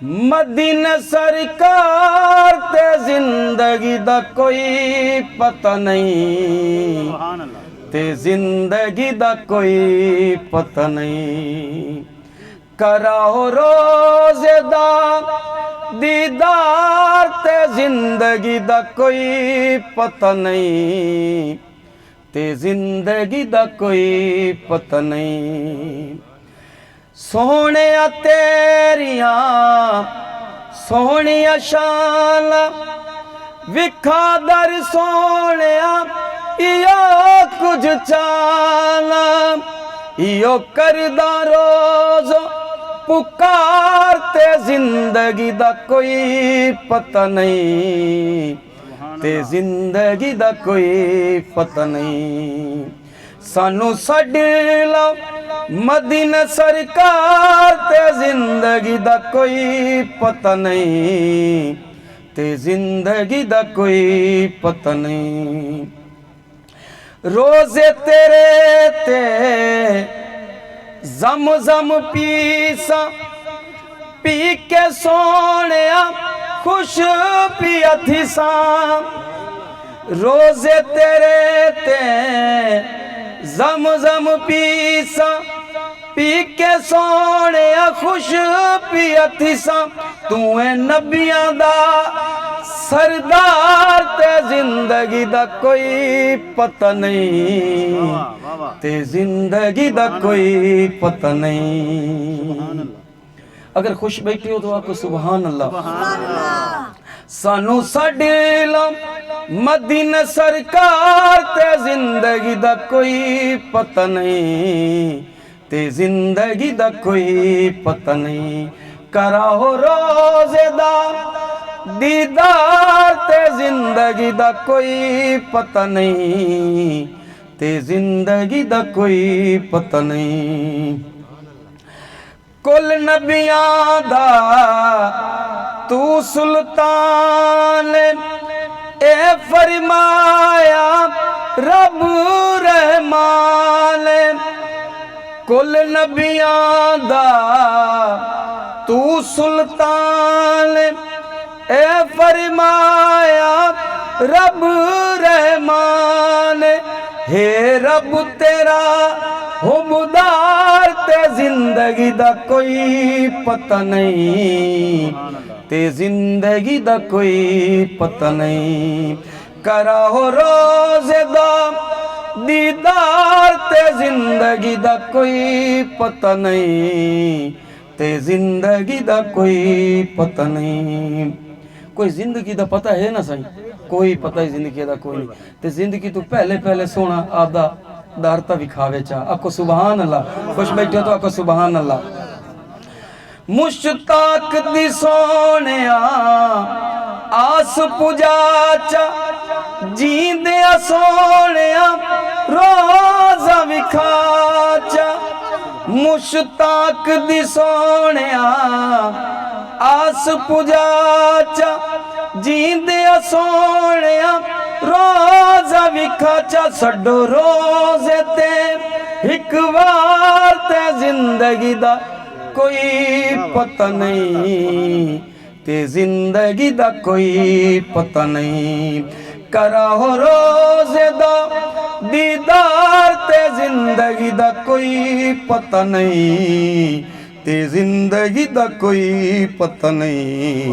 Medina सरकार ते जिंदगी दा कोई पता नहीं, ते जिंदगी दा कोई पता नहीं। कराओ रोज़ेदा दीदार ते जिंदगी दा कोई पता नहीं, ते जिंदगी दा कोई पता नहीं। सोहने तेरिया सोहनिया शान विखा दर सोने इयो कुछ चाना, इयो करदा रोज पुकारते जिंदगी दा कोई पता नहीं, ते जिंदगी दा कोई पता नहीं। सानू छड्ड लो मदीना सरकार ते जिंदगी दा कोई पता नहीं, ते जिंदगी दा कोई पता नहीं। रोजे तेरे ते जम जम पीसा पी के सोने खुश पिया थी सा। रोजे तेरे ते जम जम पीसा पी के सोने खुश पिया थी सा। तू है नबियां दा सरदार ते जिंदगी दा कोई पता नहीं, ते जिंदगी दा कोई पता नहीं। अगर खुश बैठे हो तो आपको सुभान अल्लाह। सानू छड्ड लो मदीना सरकार ते जिंदगी दा कोई पता नहीं, ते जिंदगी दा कोई पता नहीं। कराओ रोज़ेदा दीदार ते जिंदगी दा कोई पता नहीं, ते जिंदगी दा कोई पता नहीं। कुल नबियां दा तू सुल्तान ए फरमाया रब रहमान। कुल नबियां दा तू सुल्तान ए फरमाया रब रहमान। हे रब तेरा हुबदार ते जिंदगी दा कोई पता नहीं, ते जिंदगी दा कोई पता नहीं। कराओ रोज़ेदा दीदार ते जिंदगी दा कोई पता नहीं, ते जिंदगी दा कोई पता नहीं। कोई जिंदगी दा पता है ना सही, कोई पता ही जिंदगी दा कोई नहीं। ते जिंदगी तू पहले पहले सोना आपदा दारता विखावे चा। आपको सुभान अल्लाह। खुश बैठे तो आपको सुभान अल्लाह। मुश्ताक दी सोने आस पुजा चा जींदे सोने रोज़ा विखाचा। मुश्ताक दी सोने आस पुजा चा जींदे सोने रोज़ा विखाचा। सडो रोज़े ते एक बार ते जिंदगी दा कोई पता नहीं, ते जिंदगी दा कोई पता नहीं। कराओ रोज़ेदा दीदार ते जिंदगी दा कोई पता नहीं, ते जिंदगी दा कोई पता नहीं।